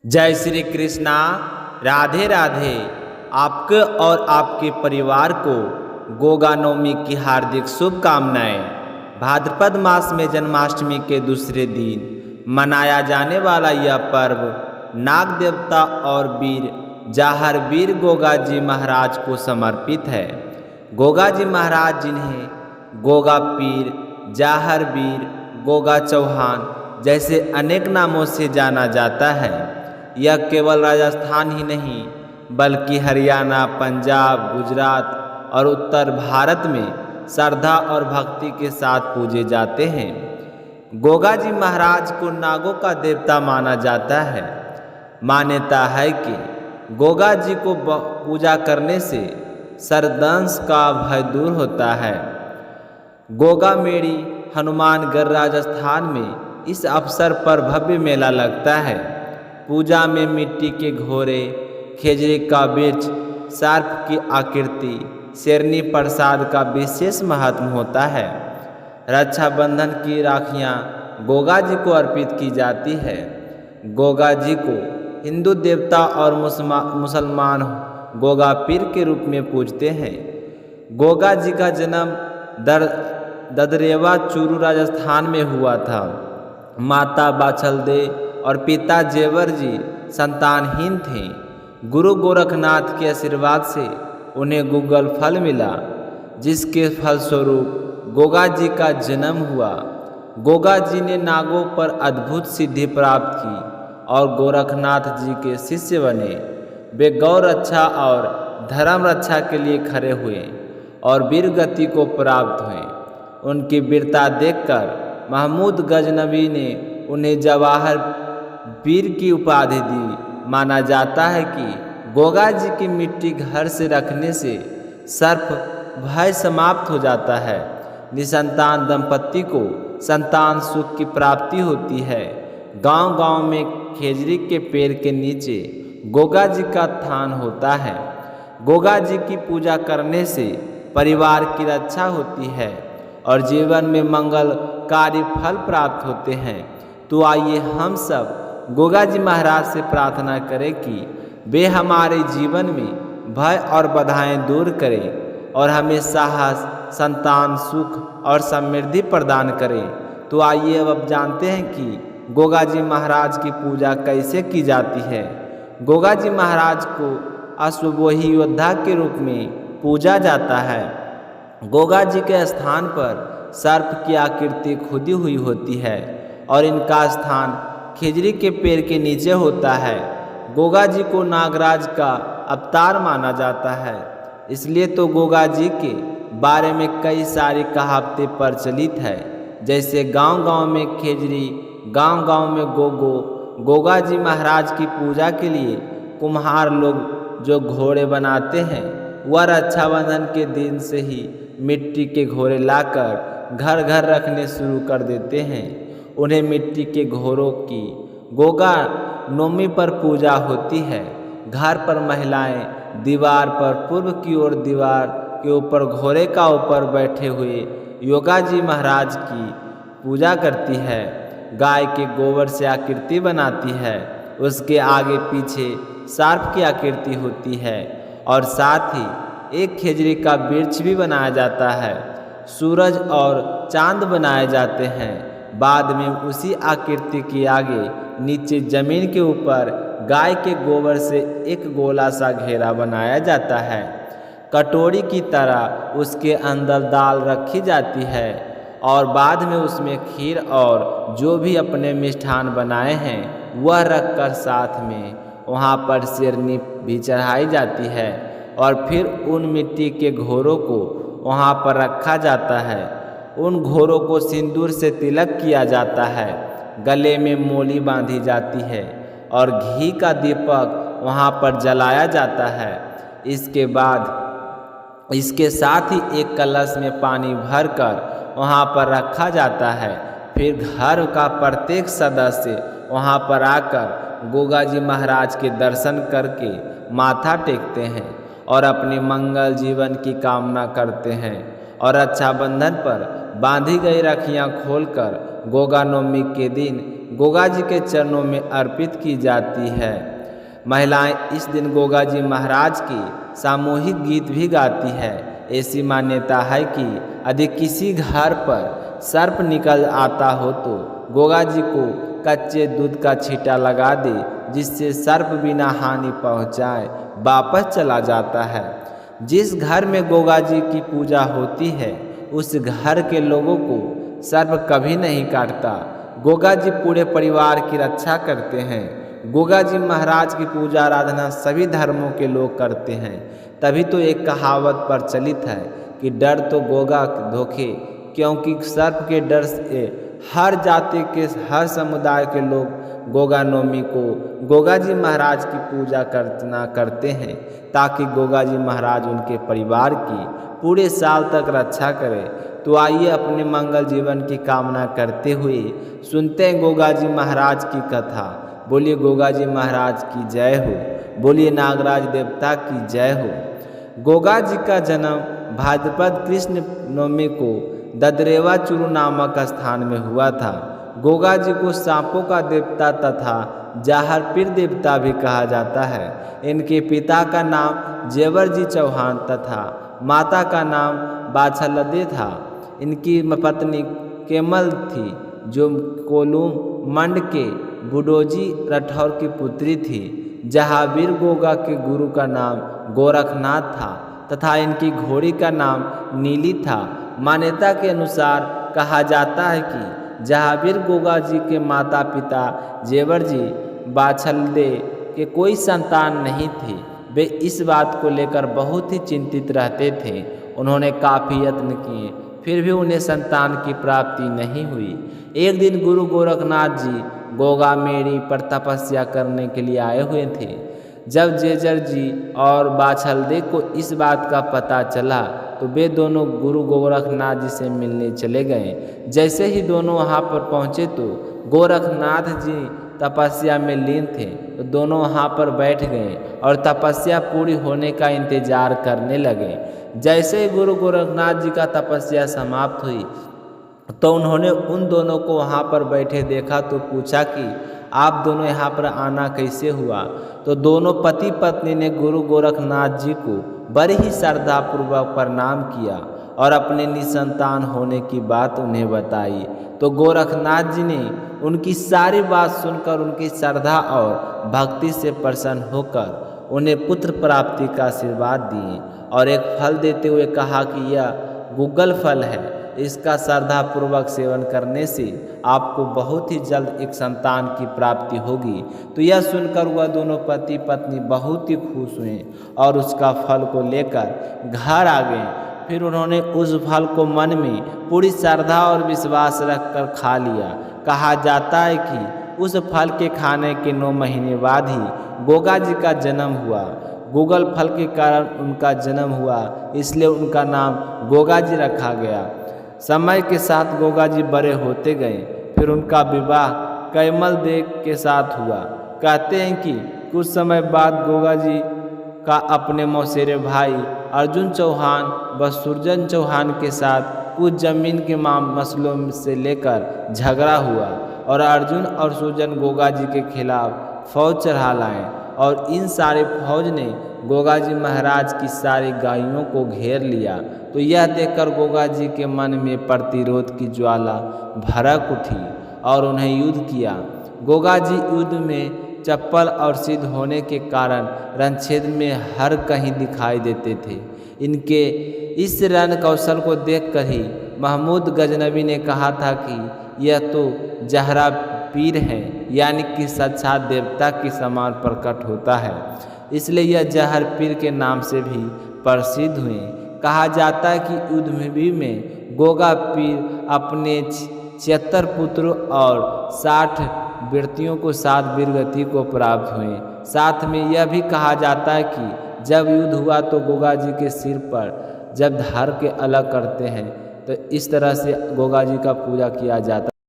जय श्री कृष्णा। राधे राधे। आपके और आपके परिवार को गोगा नवमी की हार्दिक शुभकामनाएं। भाद्रपद मास में जन्माष्टमी के दूसरे दिन मनाया जाने वाला यह पर्व नाग देवता और वीर जाहर वीर गोगा जी महाराज को समर्पित है। गोगा जी महाराज, जिन्हें गोगा पीर, जाहर वीर, गोगा चौहान जैसे अनेक नामों से जाना जाता है, यह केवल राजस्थान ही नहीं बल्कि हरियाणा, पंजाब, गुजरात और उत्तर भारत में श्रद्धा और भक्ति के साथ पूजे जाते हैं। गोगा जी महाराज को नागों का देवता माना जाता है। मान्यता है कि गोगा जी को पूजा करने से सर्पदंश का भय दूर होता है। गोगा मेड़ी हनुमानगढ़ राजस्थान में इस अवसर पर भव्य मेला लगता है। पूजा में मिट्टी के घोड़े, खेजड़ी का वृक्ष, सर्प की आकृति, शेरनी प्रसाद का विशेष महत्व होता है। रक्षाबंधन की राखियाँ गोगा जी को अर्पित की जाती है। गोगा जी को हिंदू देवता और मुसलमान गोगा पीर के रूप में पूजते हैं। गोगा जी का जन्म ददरेवा चूरू राजस्थान में हुआ था। माता बाछलदे और पिता जेवर जी संतानहीन थे। गुरु गोरखनाथ के आशीर्वाद से उन्हें गूगल फल मिला, जिसके फलस्वरूप गोगा जी का जन्म हुआ। गोगा जी ने नागों पर अद्भुत सिद्धि प्राप्त की और गोरखनाथ जी के शिष्य बने। वे गौ रक्षा और धर्म रक्षा के लिए खड़े हुए और वीर गति को प्राप्त हुए। उनकी वीरता देखकर महमूद गजनवी ने उन्हें जवाहर वीर की उपाधि दी। माना जाता है कि गोगा जी की मिट्टी घर से रखने से सर्प भय समाप्त हो जाता है। निसंतान दंपत्ति को संतान सुख की प्राप्ति होती है। गांव-गांव में खेजड़ी के पेड़ के नीचे गोगा जी का स्थान होता है। गोगा जी की पूजा करने से परिवार की रक्षा होती है और जीवन में मंगलकारी फल प्राप्त होते हैं। तो आइए हम सब गोगा जी महाराज से प्रार्थना करें कि वे हमारे जीवन में भय और बाधाएं दूर करें और हमें साहस, संतान, सुख और समृद्धि प्रदान करें। तो आइए अब जानते हैं कि गोगा जी महाराज की पूजा कैसे की जाती है। गोगा जी महाराज को अश्वरोही योद्धा के रूप में पूजा जाता है। गोगा जी के स्थान पर सर्प की आकृति खुदी हुई होती है और इनका स्थान खेजड़ी के पेड़ के नीचे होता है। गोगा जी को नागराज का अवतार माना जाता है, इसलिए तो गोगा जी के बारे में कई सारी कहावतें प्रचलित है, जैसे गांव-गांव में खेजड़ी, गांव-गांव में गोगो। गोगा जी महाराज की पूजा के लिए कुम्हार लोग जो घोड़े बनाते हैं, वह रक्षाबंधन के दिन से ही मिट्टी के घोड़े लाकर घर घर रखने शुरू कर देते हैं। उन्हें मिट्टी के घोड़ों की गोगा नवमी पर पूजा होती है। घर पर महिलाएं दीवार पर पूर्व की ओर दीवार के ऊपर घोड़े का ऊपर बैठे हुए गोगा जी महाराज की पूजा करती है। गाय के गोबर से आकृति बनाती है। उसके आगे पीछे सर्प की आकृति होती है और साथ ही एक खेजड़ी का वृक्ष भी बनाया जाता है। सूरज और चांद बनाए जाते हैं। बाद में उसी आकृति के आगे नीचे जमीन के ऊपर गाय के गोबर से एक गोला सा घेरा बनाया जाता है। कटोरी की तरह उसके अंदर दाल रखी जाती है और बाद में उसमें खीर और जो भी अपने मिष्ठान बनाए हैं वह रखकर साथ में वहाँ पर शेरनी भी चढ़ाई जाती है और फिर उन मिट्टी के घोड़ों को वहाँ पर रखा जाता है। उन घोड़ों को सिंदूर से तिलक किया जाता है। गले में मोली बांधी जाती है और घी का दीपक वहाँ पर जलाया जाता है। इसके बाद इसके साथ ही एक कलश में पानी भरकर वहाँ पर रखा जाता है। फिर घर का प्रत्येक सदस्य वहाँ पर आकर गोगा जी महाराज के दर्शन करके माथा टेकते हैं और अपने मंगल जीवन की कामना करते हैं और रक्षाबंधन पर बांधी गई राखियाँ खोलकर गोगा नवमी के दिन गोगा जी के चरणों में अर्पित की जाती है। महिलाएं इस दिन गोगा जी महाराज की सामूहिक गीत भी गाती है। ऐसी मान्यता है कि यदि किसी घर पर सर्प निकल आता हो तो गोगा जी को कच्चे दूध का छींटा लगा दे, जिससे सर्प बिना हानि पहुंचाए वापस चला जाता है। जिस घर में गोगा जी की पूजा होती है उस घर के लोगों को सर्प कभी नहीं काटता। गोगा जी पूरे परिवार की रक्षा करते हैं। गोगा जी महाराज की पूजा आराधना सभी धर्मों के लोग करते हैं। तभी तो एक कहावत प्रचलित है कि डर तो गोगा धोखे, क्योंकि सर्प के डर से हर जाति के हर समुदाय के लोग गोगा नवमी को गोगा जी महाराज की पूजा करते हैं, ताकि गोगा जी महाराज उनके परिवार की पूरे साल तक रक्षा करें। तो आइए अपने मंगल जीवन की कामना करते हुए सुनते हैं गोगा जी महाराज की कथा। बोलिए गोगा जी महाराज की जय हो, बोलिए नागराज देवता की जय हो। गोगा जी का जन्म भाद्रपद कृष्ण नवमी को ददरेवा चुरू नामक स्थान में हुआ था। गोगा जी को सांपों का देवता तथा जाहर पीर देवता भी कहा जाता है। इनके पिता का नाम जेवर जी चौहान तथा माता का नाम बाछलदे था। इनकी पत्नी केमल थी, जो कोलूम मंड के बुडोजी राठौर की पुत्री थी। जहावीर गोगा के गुरु का नाम गोरखनाथ था तथा इनकी घोड़ी का नाम नीली था। मान्यता के अनुसार कहा जाता है कि जहावीर गोगा जी के माता पिता जेवर जी बाछलदे के कोई संतान नहीं थी। वे इस बात को लेकर बहुत ही चिंतित रहते थे। उन्होंने काफ़ी यत्न किए, फिर भी उन्हें संतान की प्राप्ति नहीं हुई। एक दिन गुरु गोरखनाथ जी गोगा मेड़ी पर तपस्या करने के लिए आए हुए थे। जब जेजर जी और बाछलदे को इस बात का पता चला तो वे दोनों गुरु गोरखनाथ जी से मिलने चले गए। जैसे ही दोनों वहाँ पर पहुँचे तो गोरखनाथ जी तपस्या में लीन थे, तो दोनों वहाँ पर बैठ गए और तपस्या पूरी होने का इंतजार करने लगे। जैसे ही गुरु गोरखनाथ जी का तपस्या समाप्त हुई तो उन्होंने उन दोनों को वहाँ पर बैठे देखा तो पूछा कि आप दोनों यहाँ पर आना कैसे हुआ। तो दोनों पति पत्नी ने गुरु गोरखनाथ जी को बड़ी ही श्रद्धापूर्वक प्रणाम किया और अपने निसंतान होने की बात उन्हें बताई। तो गोरखनाथ जी ने उनकी सारी बात सुनकर उनकी श्रद्धा और भक्ति से प्रसन्न होकर उन्हें पुत्र प्राप्ति का आशीर्वाद दिए और एक फल देते हुए कहा कि यह गुग्गल फल है, इसका श्रद्धापूर्वक सेवन करने से आपको बहुत ही जल्द एक संतान की प्राप्ति होगी। तो यह सुनकर वह दोनों पति पत्नी बहुत ही खुश हुए और उसका फल को लेकर घर आ गए। फिर उन्होंने उस फल को मन में पूरी श्रद्धा और विश्वास रखकर खा लिया। कहा जाता है कि उस फल के खाने के 9 महीने बाद ही गोगा जी का जन्म हुआ। गुग्गल फल के कारण उनका जन्म हुआ, इसलिए उनका नाम गोगा जी रखा गया। समय के साथ गोगा जी बड़े होते गए। फिर उनका विवाह कैमल देव के साथ हुआ। कहते हैं कि कुछ समय बाद गोगा जी का अपने मौसेरे भाई अर्जुन चौहान व सुरजन चौहान के साथ कुछ जमीन के मसलों से लेकर झगड़ा हुआ और अर्जुन और सुरजन गोगा जी के खिलाफ फौज चढ़ा लाए और इन सारे फौज ने गोगा जी महाराज की सारी गायों को घेर लिया। तो यह देखकर गोगा जी के मन में प्रतिरोध की ज्वाला भड़क उठी और उन्हें युद्ध किया। गोगा जी युद्ध में चप्पल और सिद्ध होने के कारण रणक्षेत्र में हर कहीं दिखाई देते थे। इनके इस रण कौशल को देखकर ही महमूद गजनबी ने कहा था कि यह तो जहरा पीर है, यानी कि साक्षात देवता के समान प्रकट होता है। इसलिए यह जहर पीर के नाम से भी प्रसिद्ध हुए। कहा जाता है कि युद्ध में गोगा पीर अपने 76 पुत्र और 60 बेटियों को 7 वीरगति को प्राप्त हुए। साथ में यह भी कहा जाता है कि जब युद्ध हुआ तो गोगा जी के सिर पर जब धार के अलग करते हैं तो इस तरह से गोगा जी का पूजा किया जाता है।